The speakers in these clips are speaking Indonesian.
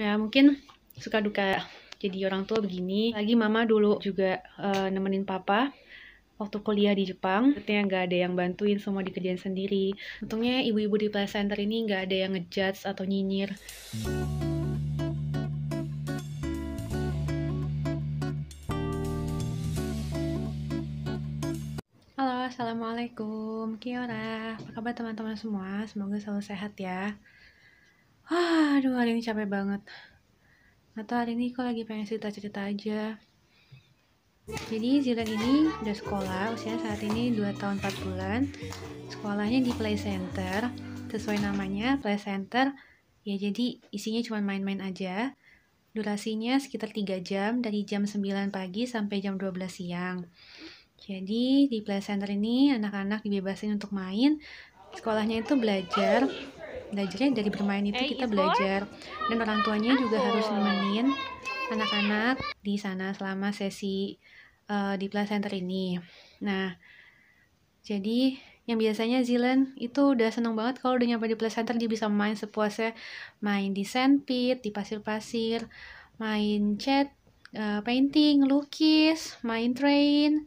Ya mungkin suka duka jadi orang tua begini. Lagi mama dulu juga nemenin papa waktu kuliah di Jepang. Artinya nggak ada yang bantuin, semua dikerjain sendiri. Untungnya ibu-ibu di play center ini nggak ada yang ngejudge atau nyinyir. Halo, assalamualaikum, Kiora. Apa kabar teman-teman semua? Semoga selalu sehat ya. Aduh, hari ini capek banget. Atau hari ini kok lagi pengen cerita-cerita aja. Jadi Zilan ini udah sekolah, usianya saat ini 2 tahun 4 bulan. Sekolahnya di play center, sesuai namanya play center. Ya jadi isinya cuma main-main aja. Durasinya sekitar 3 jam, dari jam 9 pagi sampai jam 12 siang. Jadi di play center ini anak-anak dibebasin untuk main. Sekolahnya itu belajarnya dari bermain itu kita belajar. Dan orang tuanya juga harus nemenin anak-anak di sana selama sesi di play center ini. Nah, jadi yang biasanya Zilan itu udah seneng banget kalau udah nyampe di play center, dia bisa main sepuasnya, main di sandpit, di pasir-pasir, main cat, painting, lukis, main train,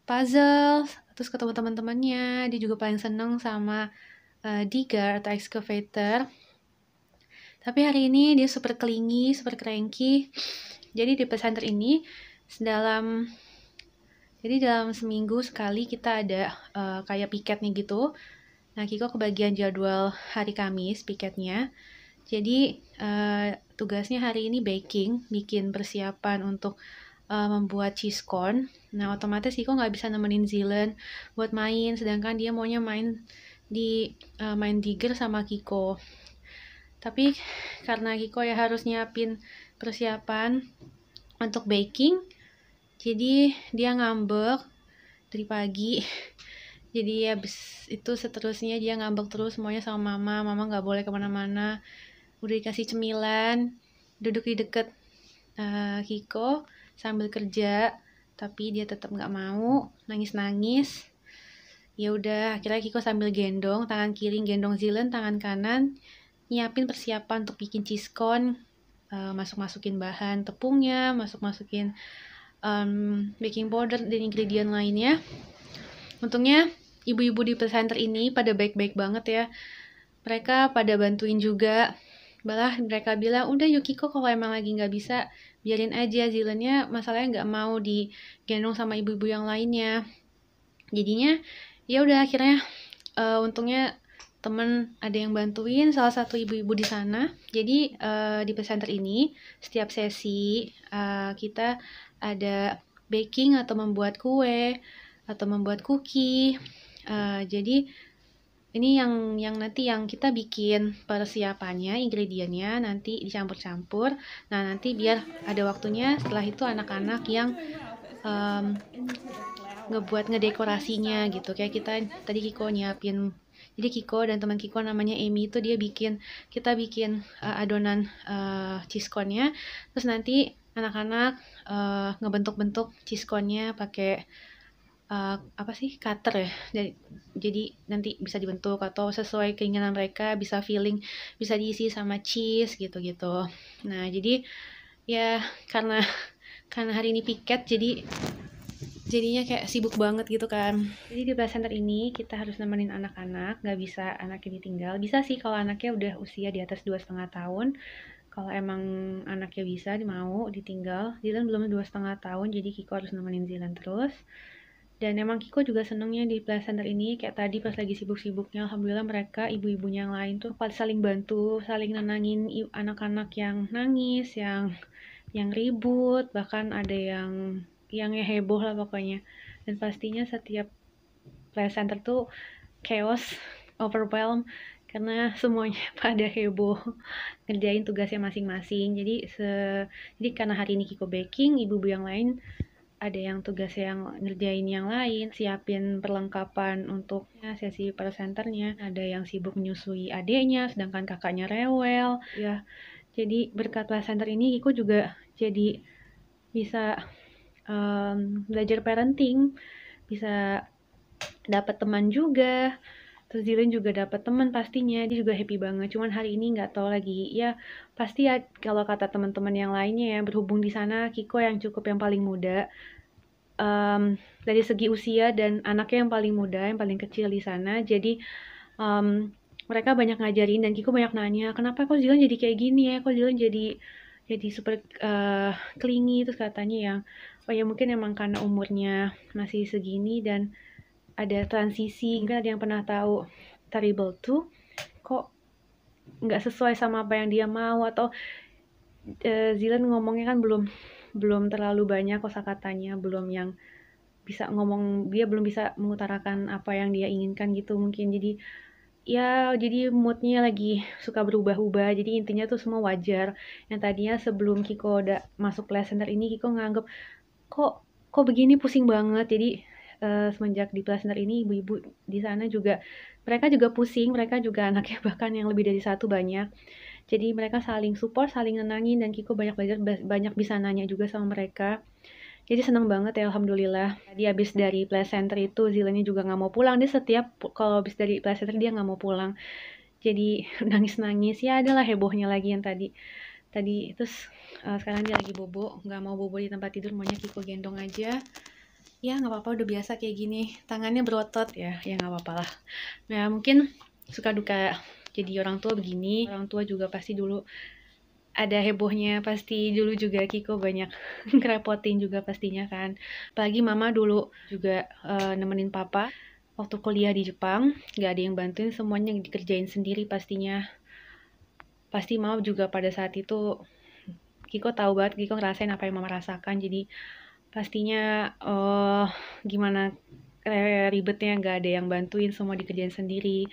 puzzle, terus ketemu teman-temannya. Dia juga paling seneng sama digger atau excavator. Tapi hari ini dia super clingy, super cranky. Jadi di pesantren ini dalam seminggu sekali kita ada kayak piketnya gitu. Nah, Kiko kebagian jadwal hari Kamis piketnya. Jadi tugasnya hari ini bikin persiapan untuk membuat cheese corn. Nah, otomatis Kiko nggak bisa nemenin Zilan buat main, sedangkan dia maunya main digger sama Kiko. Tapi karena Kiko ya harus nyiapin persiapan untuk baking, jadi dia ngambek dari pagi. Jadi habis itu seterusnya dia ngambek terus maunya sama mama nggak boleh kemana-mana. Udah dikasih cemilan, duduk di deket Kiko sambil kerja, tapi dia tetap nggak mau, nangis-nangis. Ya udah, akhirnya Kiko sambil gendong, tangan kiri gendong Zilan, tangan kanan nyiapin persiapan untuk bikin cheese corn, masuk-masukin bahan tepungnya, masuk-masukin baking powder dan ingredient lainnya. Untungnya ibu-ibu di pesantren ini pada baik-baik banget ya. Mereka pada bantuin juga. Malah mereka bilang, udah Yukiko kalau emang lagi nggak bisa, biarin aja, Zilannya masalahnya nggak mau digendong sama ibu-ibu yang lainnya. Jadinya ya udah akhirnya untungnya temen ada yang bantuin, salah satu ibu-ibu di sana. Jadi di pesantren ini setiap sesi kita ada baking atau membuat kue atau membuat cookie. Jadi ini yang nanti yang kita bikin persiapannya, ingredientnya nanti dicampur-campur. Nah, nanti biar ada waktunya setelah itu anak-anak yang ngedekorasinya gitu. Kayak kita tadi Kiko nyiapin. Jadi Kiko dan teman Kiko namanya Amy itu kita bikin adonan cheese corn-nya. Terus nanti anak-anak ngebentuk-bentuk cheese corn-nya pakai cutter ya. Jadi nanti bisa dibentuk atau sesuai keinginan mereka, bisa filling, bisa diisi sama cheese gitu-gitu. Nah, jadi ya karena hari ini piket jadinya kayak sibuk banget gitu kan. Jadi di play center ini kita harus nemenin anak-anak, nggak bisa anaknya ditinggal. Bisa sih kalau anaknya udah usia di atas 2,5 tahun. Kalau emang anaknya bisa mau ditinggal. Zilan belum 2,5 tahun, jadi Kiko harus nemenin Zilan terus. Dan emang Kiko juga senengnya di play center ini, kayak tadi pas lagi sibuk-sibuknya, alhamdulillah mereka ibu-ibunya yang lain tuh saling bantu, saling nenangin anak-anak yang nangis, yang ribut, bahkan ada yang heboh lah pokoknya. Dan pastinya setiap play center tuh chaos, overwhelm, karena semuanya pada heboh ngerjain tugasnya masing-masing. Jadi karena hari ini Kiko baking, ibu-ibu yang lain ada yang tugas yang ngerjain yang lain, siapin perlengkapan untuk sesi presenternya, ada yang sibuk menyusui adeknya, sedangkan kakaknya rewel. Ya, jadi berkat presenter ini Kiko juga jadi bisa belajar parenting, bisa dapat teman juga, Terus Dylan juga dapat teman pastinya, dia juga happy banget. Cuman hari ini nggak tahu lagi. Ya pasti ya kalau kata teman-teman yang lainnya ya, berhubung di sana Kiko yang paling muda. Dari segi usia dan anaknya yang paling muda, yang paling kecil di sana. Jadi mereka banyak ngajarin dan Kiko banyak nanya, kenapa kok Dylan jadi kayak gini ya? Kok Dylan jadi super clingy, terus katanya yang oh ya mungkin emang karena umurnya masih segini dan ada transisi. Mungkin ada yang pernah tahu Terrible 2 kok nggak sesuai sama apa yang dia mau, atau Dylan ngomongnya kan belum terlalu banyak kosakatanya, belum yang bisa ngomong, dia belum bisa mengutarakan apa yang dia inginkan gitu mungkin. Jadi moodnya lagi suka berubah-ubah. Jadi intinya tuh semua wajar. Yang tadinya sebelum Kiko udah masuk play center ini, Kiko nganggep kok begini, pusing banget. Jadi semenjak di play center ini, ibu-ibu di sana juga mereka juga pusing, mereka juga anaknya bahkan yang lebih dari satu banyak. Jadi mereka saling support, saling nenangin, dan Kiko banyak belajar, banyak bisa nanya juga sama mereka. Jadi seneng banget ya, alhamdulillah. Tadi abis dari play center itu, Zilanya juga nggak mau pulang. Dia setiap kalau abis dari play center dia nggak mau pulang. Jadi nangis-nangis. Ya adalah hebohnya lagi yang tadi. Terus sekarang dia lagi bobo, nggak mau bobo di tempat tidur, maunya Kiko gendong aja. Ya nggak apa-apa, udah biasa kayak gini. Tangannya berotot ya nggak apa-apa lah. Nah mungkin suka duka jadi orang tua begini. Orang tua juga pasti dulu ada hebohnya, pasti dulu juga Kiko banyak ngerepotin juga pastinya kan. Apalagi mama dulu juga nemenin papa waktu kuliah di Jepang, nggak ada yang bantuin, semuanya dikerjain sendiri pastinya. Pasti mama juga pada saat itu, Kiko tahu banget, Kiko ngerasain apa yang mama rasakan. Jadi pastinya gimana ribetnya, nggak ada yang bantuin, semua dikerjain sendiri.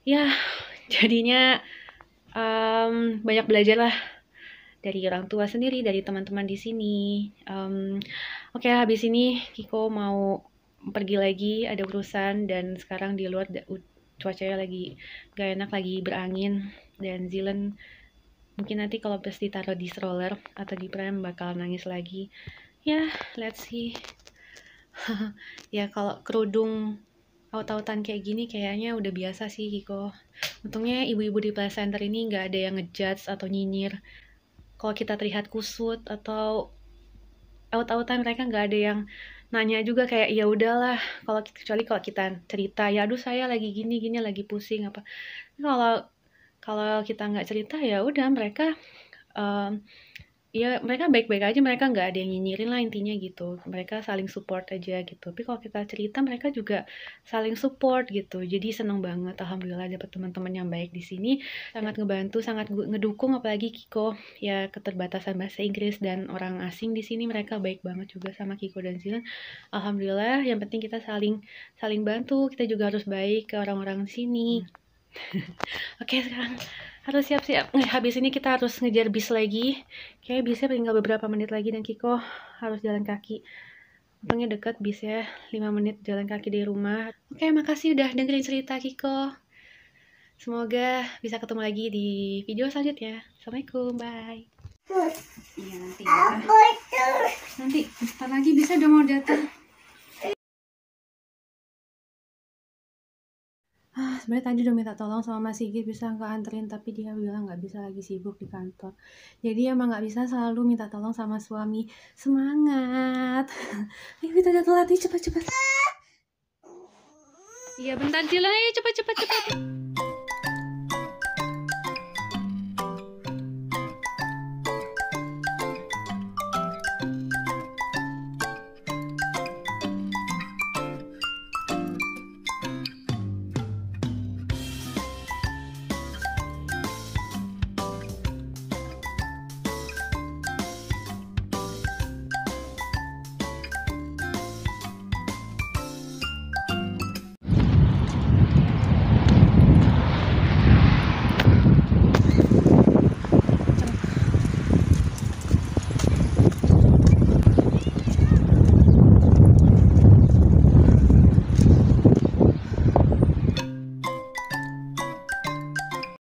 Ya jadinya banyak belajar lah dari orang tua sendiri, dari teman-teman di sini. Oke, habis ini Kiko mau pergi lagi, ada urusan, dan sekarang di luar cuacanya lagi gak enak, lagi berangin, dan Zilen mungkin nanti kalau pas ditaruh di stroller atau di pram bakal nangis lagi. Ya, let's see. Ya kalau kerudung aut-autan kayak gini kayaknya udah biasa sih Kiko. Untungnya ibu-ibu di play center ini nggak ada yang ngejudge atau nyinyir. Kalau kita terlihat kusut atau aut-autan, mereka nggak ada yang nanya juga, kayak ya udahlah. Kecuali kalau kita cerita, ya aduh saya lagi gini lagi pusing apa. Kalau kita nggak cerita, ya udah mereka ya mereka baik-baik aja, mereka nggak ada yang nyinyirin lah intinya gitu. Mereka saling support aja gitu. Tapi kalau kita cerita, mereka juga saling support gitu. Jadi seneng banget, alhamdulillah dapat teman-teman yang baik di sini, sangat ngebantu, sangat ngedukung. Apalagi Kiko ya keterbatasan bahasa Inggris dan orang asing di sini, mereka baik banget juga sama Kiko dan Zilan. Alhamdulillah, yang penting kita saling bantu. Kita juga harus baik ke orang-orang sini. Oke, sekarang harus siap-siap. Habis ini kita harus ngejar bis lagi. Kayaknya bisnya tinggal beberapa menit lagi dan Kiko harus jalan kaki. Untungnya deket bisnya, 5 menit jalan kaki dari rumah. Oke, makasih udah dengerin cerita Kiko. Semoga bisa ketemu lagi di video selanjutnya. Assalamualaikum, bye. Iya nanti ya. Nanti, bentar lagi bisa udah mau datang. Sebenarnya tadi udah minta tolong sama Mas Sigit bisa nggak anterin, tapi dia bilang nggak bisa, lagi sibuk di kantor. Jadi emang nggak bisa selalu minta tolong sama suami. Semangat. Ayo kita udah telat nih, cepat. Iya bentar Jila, ayo cepat.